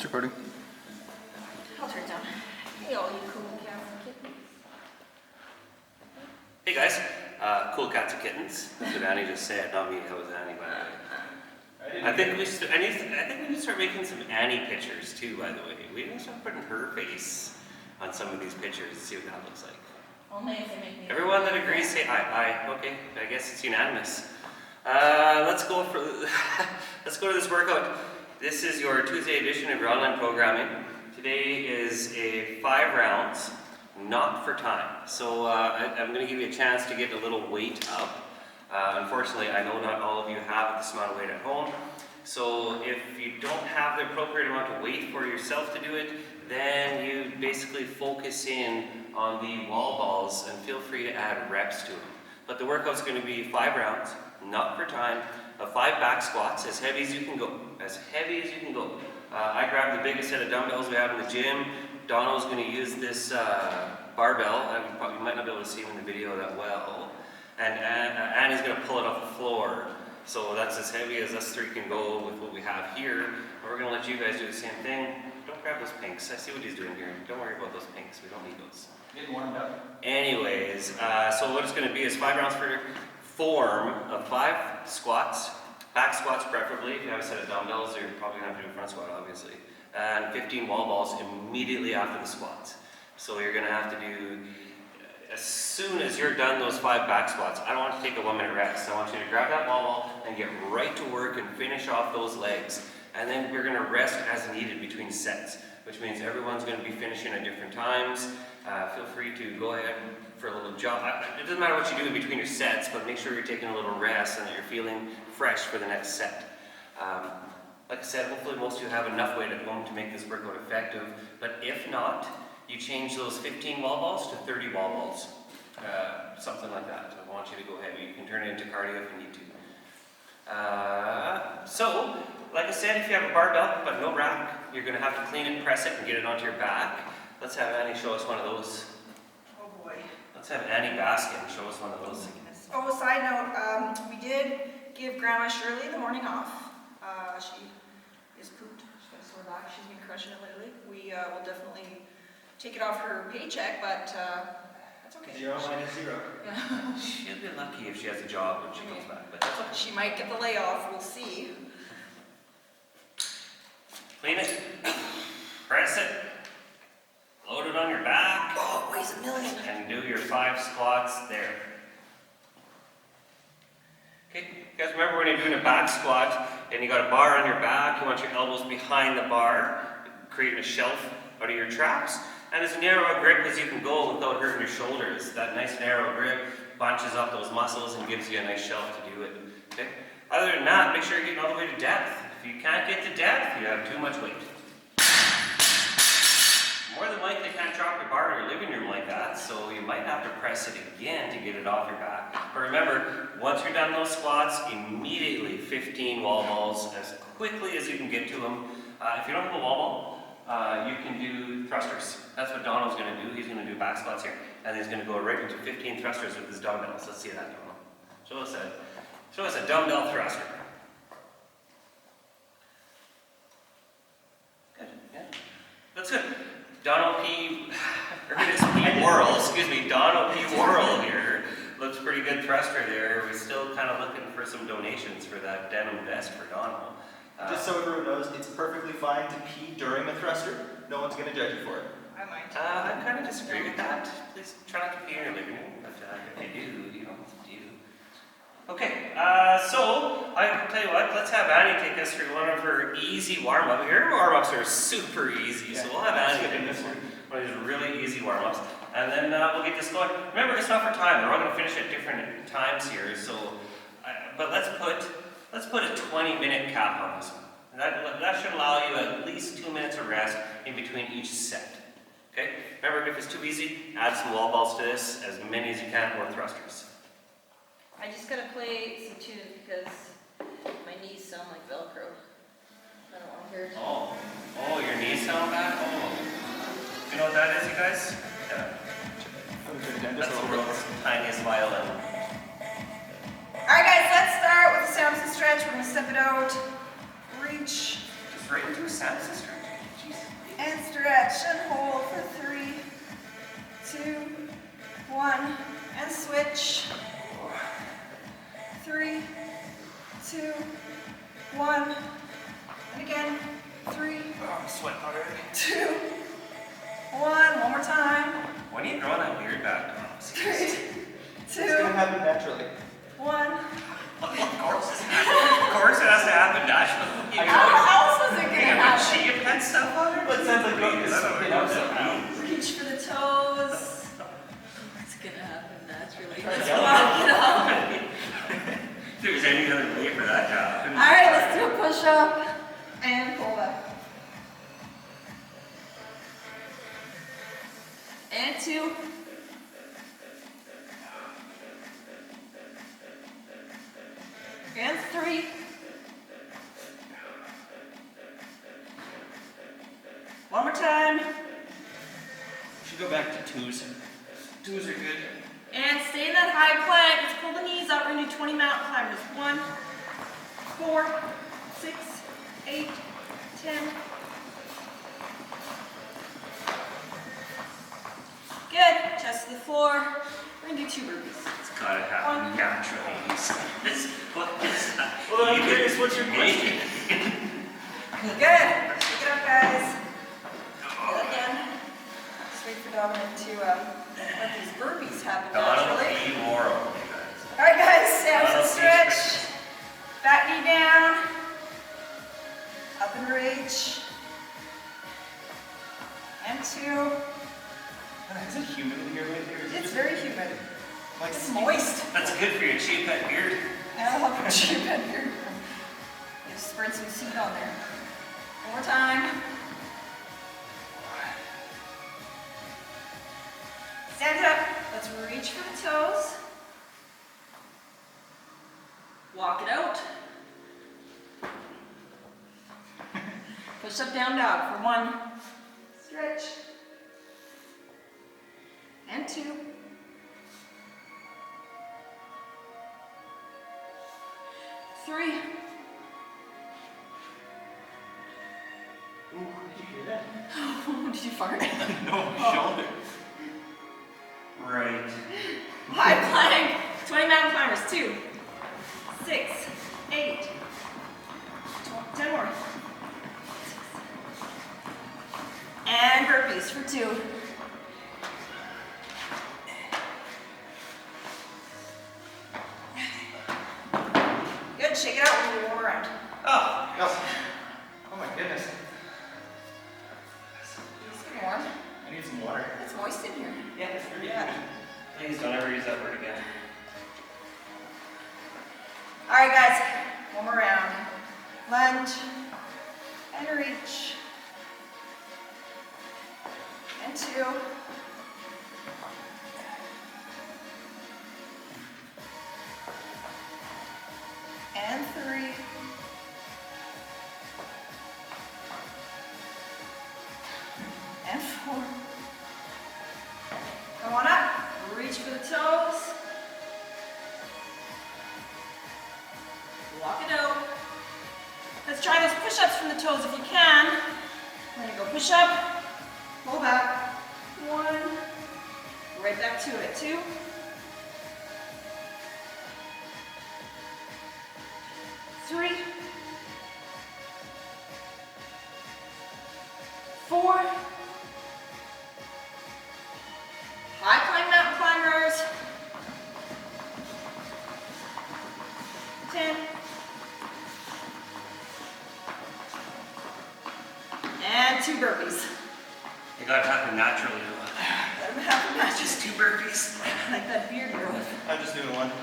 It's recording. I'll turn it down. Hey, all you cool cats and kittens. Hey guys, cool cats and kittens. That's what Annie just said, not me. That was Annie, by the way. I think we should. I think we need to start making some Annie pictures too. By the way, we need to start putting her face on some of these pictures and see what that looks like. Only if they make me. Everyone that agrees, say aye. Aye. Okay, I guess it's unanimous. Let's go to this workout. This is your Tuesday edition of your online programming. Today is a 5 rounds, not for time. So I'm going to give you a chance to get a little weight up. Unfortunately, I know not all of you have this amount of weight at home. So if you don't have the appropriate amount of weight for yourself to do it, then you basically focus in on the wall balls and feel free to add reps to them. But the workout's going to be 5 rounds, not for time, of 5 back squats, as heavy as you can go. As heavy as you can go. I grabbed the biggest set of dumbbells we have in the gym. Donald's going to use this barbell. You might not be able to see him in the video that well. And Annie's going to pull it off the floor. So that's as heavy as us 3 can go with what we have here. And we're going to let you guys do the same thing. Don't grab those pinks. I see what he's doing here. Don't worry about those pinks. We don't need those. Getting warmed up. Anyways, so what it's going to be is 5 rounds for form of 5 squats. Back squats preferably. If you have a set of dumbbells, you're probably going to have to do a front squat, obviously. And 15 wall balls immediately after the squats. So you're going to have to do, as soon as you're done those 5 back squats, I don't want you to take a 1-minute rest. I want you to grab that wall ball and get right to work and finish off those legs. And then you're going to rest as needed between sets, which means everyone's going to be finishing at different times. Feel free to go ahead for a little jog. It doesn't matter what you do in between your sets, but make sure you're taking a little rest and that you're feeling fresh for the next set. Like I said, hopefully most of you have enough weight at home to make this workout effective, but if not, you change those 15 wall balls to 30 wall balls. Something like that. I want you to go heavy. You can turn it into cardio if you need to. So, like I said, if you have a barbell but no rack, you're going to have to clean it, press it, and get it onto your back. Let's have Annie show us one of those. Oh boy. Let's have Annie Baskin show us one of those. Oh, side note, we did give Grandma Shirley the morning off. She is pooped. She's got a sore back. She's been crushing it lately. We will definitely take it off her paycheck, but that's okay. 0 minus 0. Yeah. She'll be lucky if she has a job when she comes back, but that's okay. She might get the layoff. We'll see. Clean it, press it, load it on your back, Oh, it weighs a million. and do your 5 squats there. Okay, you guys remember when you're doing a back squat and you got a bar on your back, you want your elbows behind the bar, creating a shelf out of your traps, and as narrow a grip as you can go without hurting your shoulders. That nice narrow grip bunches up those muscles and gives you a nice shelf to do it. Okay? Other than that, make sure you're getting all the way to depth. If you can't get to depth, you have too much weight. More than likely, you can't drop your bar in your living room like that, so you might have to press it again to get it off your back. But remember, once you're done those squats, immediately 15 wall balls as quickly as you can get to them. If you don't have a wall ball, you can do thrusters. That's what Donald's going to do. He's going to do back squats here, and he's going to go right into 15 thrusters with his dumbbells. Let's see that, Donald. Show us a dumbbell thruster. Good, yeah. That's good. Donald P. Worrell here. Looks pretty good thruster there. We're still kind of looking for some donations for that denim vest for Donald. Just so everyone knows, it's perfectly fine to pee during a thruster. No one's going to judge you for it. I might. I kind of disagree with that. Please try not to pee in your living room, but if you do, you know, it's up to you. Okay, so I tell you what, let's have Annie take us through one of her easy warm-ups. Her warm-ups are super easy, so we'll have Annie do this one of these really easy warm-ups, and then we'll get this going. Remember, it's not for time. We're all going to finish at different times here, so but let's put a 20-minute cap on this one. That should allow you at least 2 minutes of rest in between each set. Okay? Remember, if it's too easy, add some wall balls to this, as many as you can, or thrusters. I just gotta play some tunes because my knees sound like Velcro. I don't want to hear it. Oh, your knees sound bad? Oh. You know what that is, you guys? Yeah. That's the world's tiniest violin. Alright guys, let's start with the Samson stretch. We're gonna step it out. Reach. Just right into a Samson stretch. And stretch and hold for 3, 2, 1. And switch. 3, 2, 1. And again. 3, Oh, I'm sweating already. 2, 1. One more time. When are you growing that beard back? 3, 2, It's gonna happen naturally. 1. Of course it has to happen naturally. How else was it gonna You got happen? chia pet stuff on it? But it sounds like Is that what it is? Reach for the toes. It's gonna happen naturally. Try to Let's yell. walk it out. If there's any other way for that to happen. All right, let's do a push up and pull up. And 2. And 3. One more time. Should go back to twos. Twos are good. And stay in that high plank. Let's pull the knees up. We're gonna do 20 mountain climbers. 1, 4, 6, 8, 10. Good. Chest to the floor. We're gonna do 2 burpees. It's gotta happen naturally. This, what is that? Well, then I'm curious, what's your question? Good. Pick it up, guys. Good again. Just wait for Dominic to let these burpees happen Donald naturally. P. Morrow, you guys. All right, guys. Stand Donald and P. stretch. Back knee down. Up and reach. And 2. Is it humid in here lately? Or is it It's just very humid. like It's moist. That's good for your chia pet beard. And I'll help you chew in here. Just spread some seed on there. One more time. Stand up. Let's reach for the toes. Walk it out. Push up, down dog for 1. Stretch. And 2. 3. Ooh, did you hear that? Did you fart? No, shoulder. Right. High plank. 20 mountain climbers. 2, 6, 8, 10 more. And burpees for 2. Good. Shake it out when you warm around. Oh, Oh my goodness. It's getting warm. I need some water. It's moist in here. Yeah, it's pretty Yeah. please don't ever use that word again. All right, guys. One more round. Lunge and reach. And 2. And 3. And 4. Come on up. Reach for the toes. Walk it out. Let's try those push-ups from the toes if you can. We're gonna go push up, pull back. 1. Right back to it. 2. 3. 4. High climb mountain climbers. 10. And 2 burpees. It gotta happen naturally. Let them happen naturally. Just 2 burpees. Like that beard growth. I'm just doing 1. I'm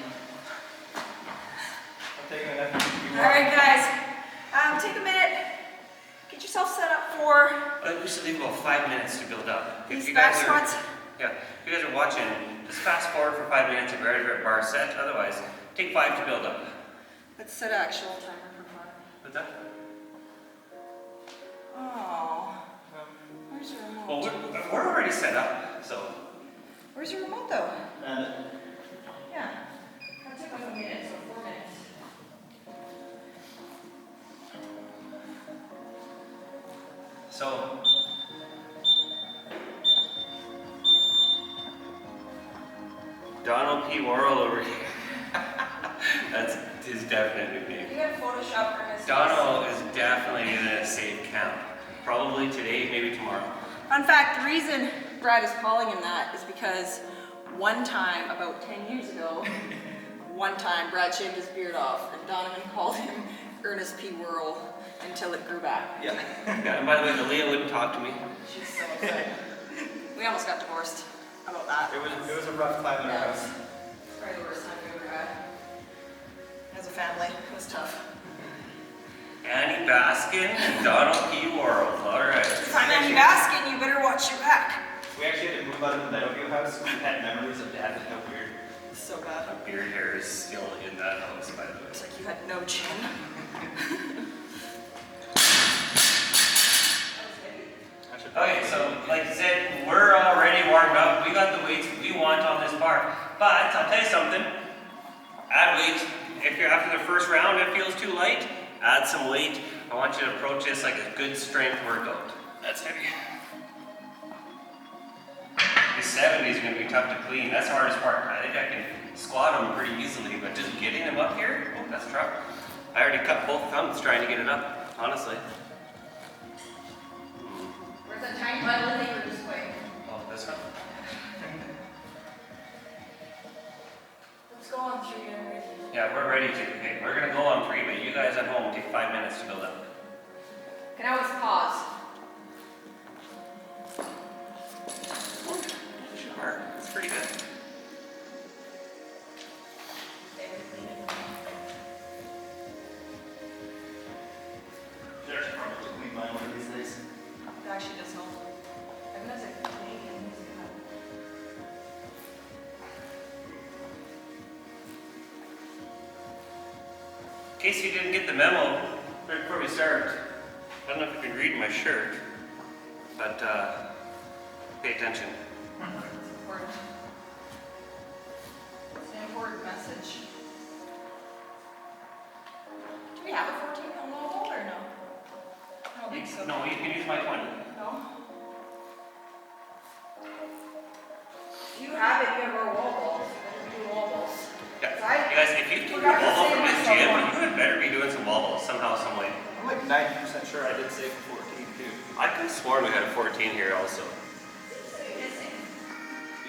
taking an effort to be All right, guys. Take a minute. Get yourself set up for We should leave about 5 minutes to build up. If these you back guys are, squats. yeah, if you guys are watching, just fast forward for 5 minutes if you're ready for a bar set. Otherwise, take 5 to build up. Let's set an actual timer for 5. What's that? Oh, where's your remote? Well, we're already set up, so. Where's your remote though? And Yeah. That took like a minute, so 4 minutes. So, Donald P. Worrell over here. That's his definite nickname. You got Photoshop for his Donald is definitely gonna save camp. Probably today, maybe tomorrow. Fun fact, the reason Brad is calling him that is because one time, about 10 years ago, Brad shaved his beard off and Donovan called him Ernest P. Worrell until it grew back. Yeah. Yeah, and by the way, Aaliyah wouldn't talk to me. She's so upset. We almost got divorced about that. It was a rough time in our Yeah, it house. was probably the worst time we ever had. As a family, it was tough. Annie Baskin and Donald P. Worrell. All right. If I'm Annie Baskin, you better watch your back. We actually had to move out of the Meadowview house. We had memories of Dad with no beard. It's so bad. Beard hair is still in that house, by the way. It's like you had no chin. Okay, so like I said, we're already warmed up. We got the weights we want on this bar. But I'll tell you something. Add weight. If you're after the first round, it feels too light, add some weight. I want you to approach this like a good strength workout. That's heavy. The 70 is going to be tough to clean. That's the hardest part. I think I can squat them pretty easily, but just getting them up here, oh, that's tough. I already cut both thumbs trying to get it up, honestly. Where's that tiny bundle of paper this way? Oh, this one? Let's go on through here. Yeah, we're ready to. Okay, we're going to go on 3, but you guys at home take 5 minutes to build up. Can I always pause? Sure, that's pretty good. There's probably to clean mine one of these days. It actually does help. I'm gonna say Canadian music. In case you didn't get the memo, right before we start, I don't know if you can read my shirt, but pay attention. It's important. It's an important message. Do we have a 14 mil or no? I don't think so. No, you can use my 20. No? If you have it, you have our wall balls. You do wall balls. Yeah. Right. You guys, if you took a Forgot to wall ball save from this myself gym, one. you had better be doing some wall balls somehow, some way. I'm like 90% sure I did save 14 too. I could have sworn we had a 14 here also.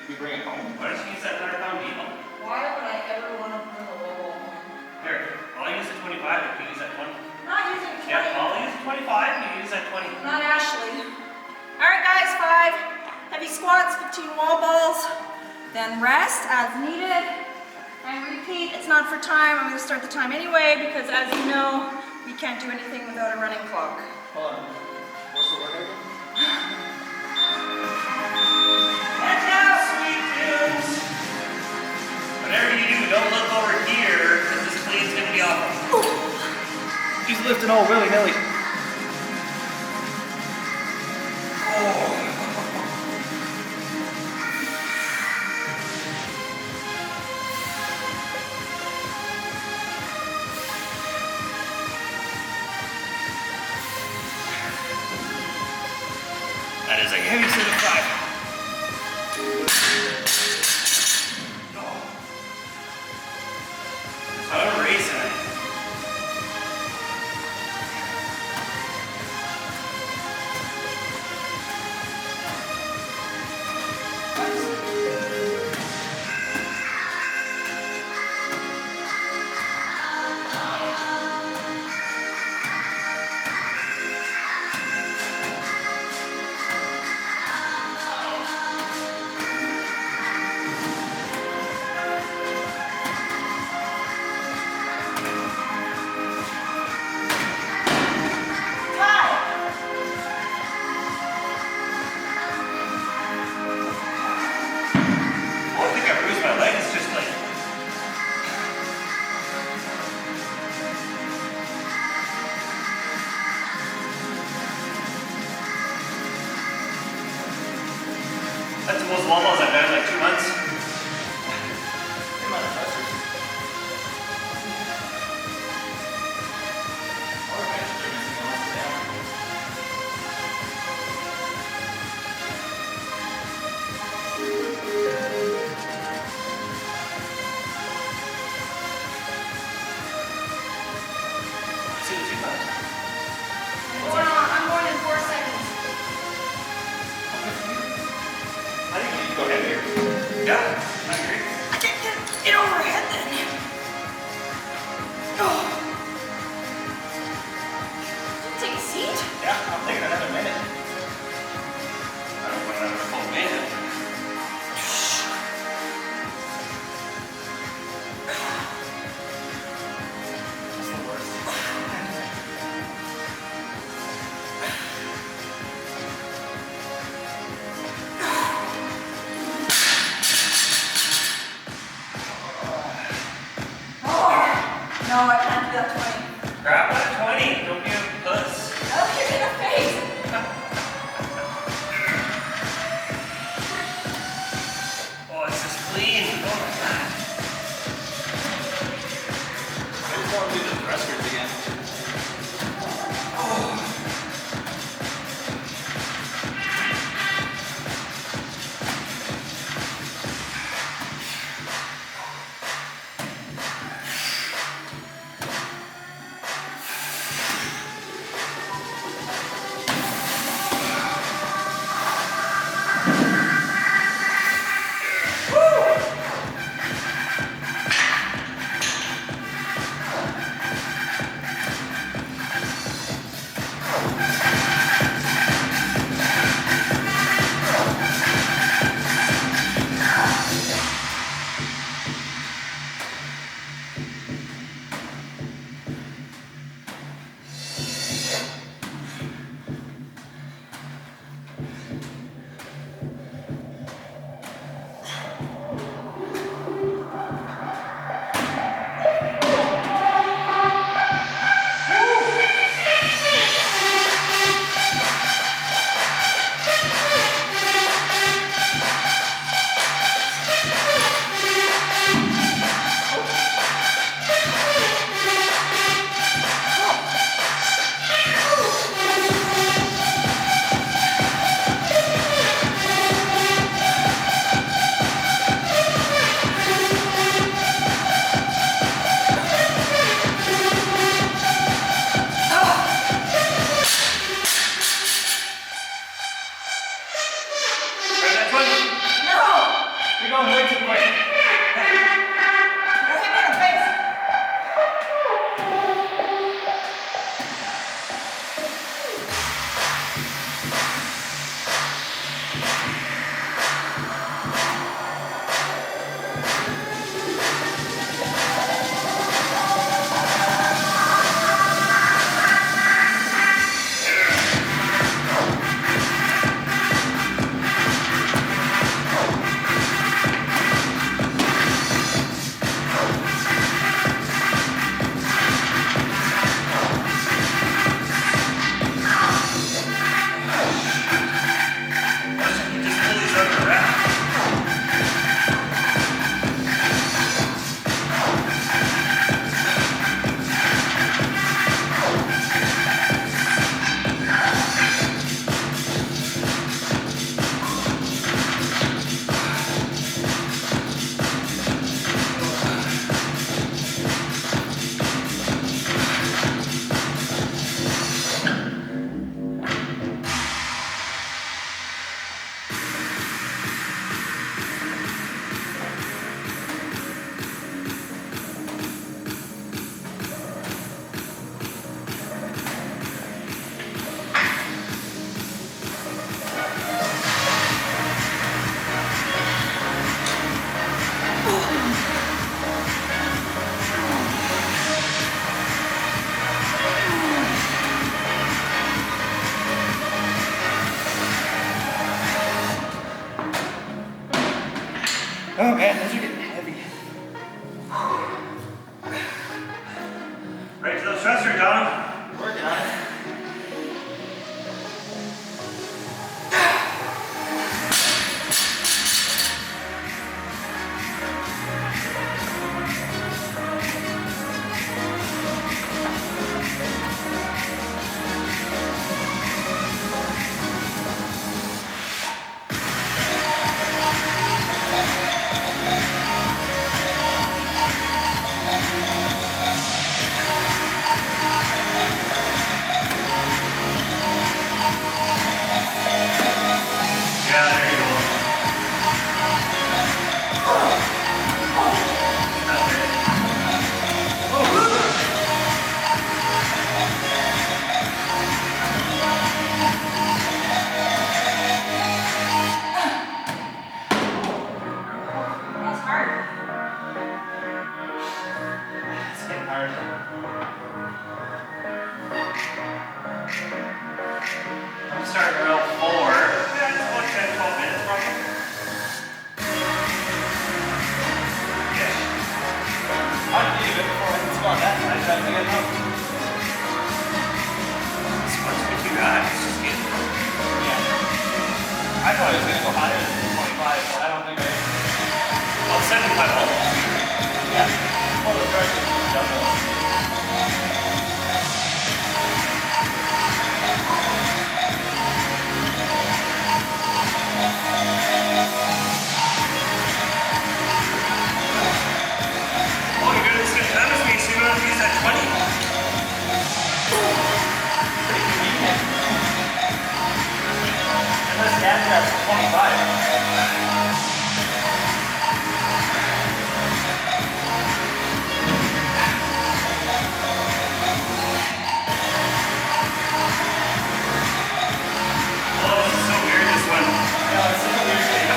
Did we bring it home? Why don't you use that 100-pound needle? Why would I ever want to bring a wall ball home? Here, I'll use the 25 if you use that 20. I'm not using 20. Yeah, I'll use the 25 if you use that 20. Not Ashley. All right, guys, 5 heavy squats, 15 wall balls, then rest as needed, and repeat. It's not for time. I'm going to start the time anyway because, as you know, we can't do anything without a running clock. Hold on. What's the workout again? Head down. Sweet tunes. Whatever you do, don't look over here because this clean's going to be awful. He's lifting all willy-nilly. That is a heavy set of 5. I'm racing it. No, I can't do that 20. Grab that 20. Don't be a puss. Oh, you're gonna face. Oh, it's just clean. Oh my god. I just want to do the thrusters again. trying to get it out. This one's been too bad. It's just getting. Yeah. I thought it was going to go higher than 25, but I don't think I... Well, 75 volts. Yeah. Well, the pressure is double. Oh, you're doing this good time with me, so you don't have to use that 20. Pretty convenient. Unless Dad has 25. Oh, this is so weird, this one. Yeah, it's such a weird thing.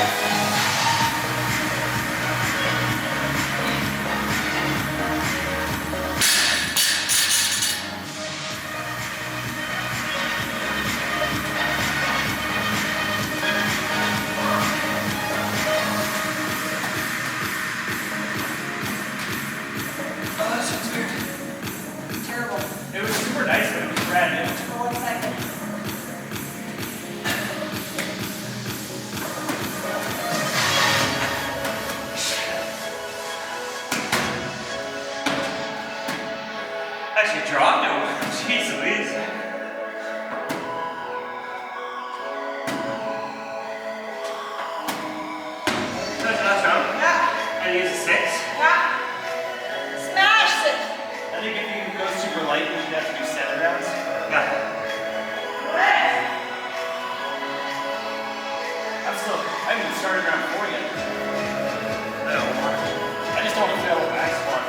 Oh, that shit's weird. Terrible. It was super nice when it was brand new. For 1 second. Actually dropped it. Jeez Louise. That's the last round. Yeah, And use a 6. yeah. Smash it. I think if you go super light, you should have to do 7 rounds. Yeah. I haven't even started round 4 yet. I don't want it. I just don't want to fail the back squat.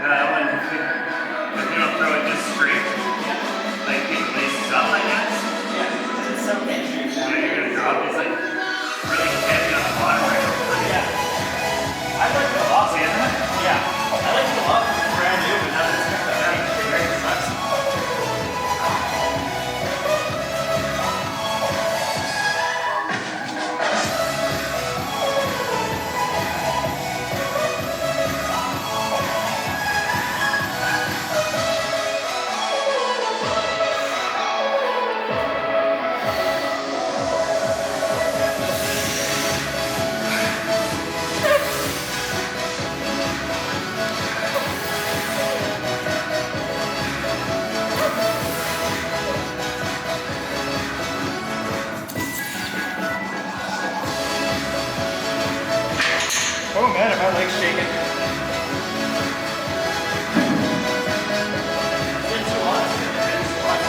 That one, if you don't throw it just straight, like it laces up, I guess. Yeah, it's so entry. Yeah, you're gonna drop. It's like really heavy on the bottom, right? Yeah. I like it a lot. See that? Yeah. I like it a lot because it's brand new, but now that it's kind of very sucks. Oh man, are my legs shaking? It's too hot. It's too hot.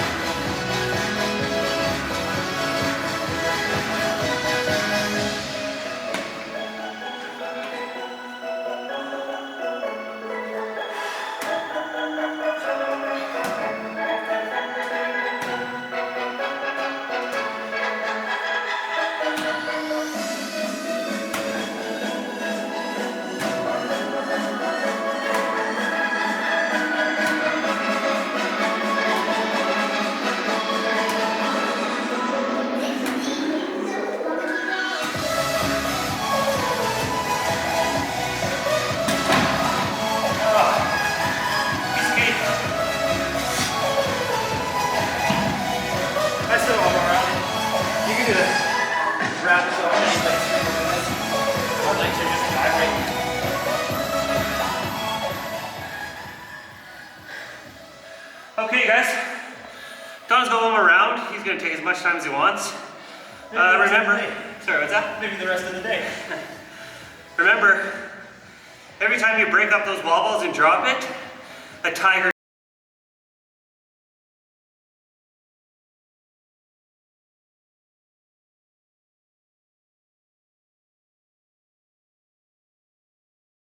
I still have one round. You can do the round so I'd like to just gyrate. Okay, guys. Don's got one more round. He's gonna take as much time as he wants. Remember, sorry, what's that? Maybe the rest of the day. Remember, every time you break up those wall balls and drop it, a tiger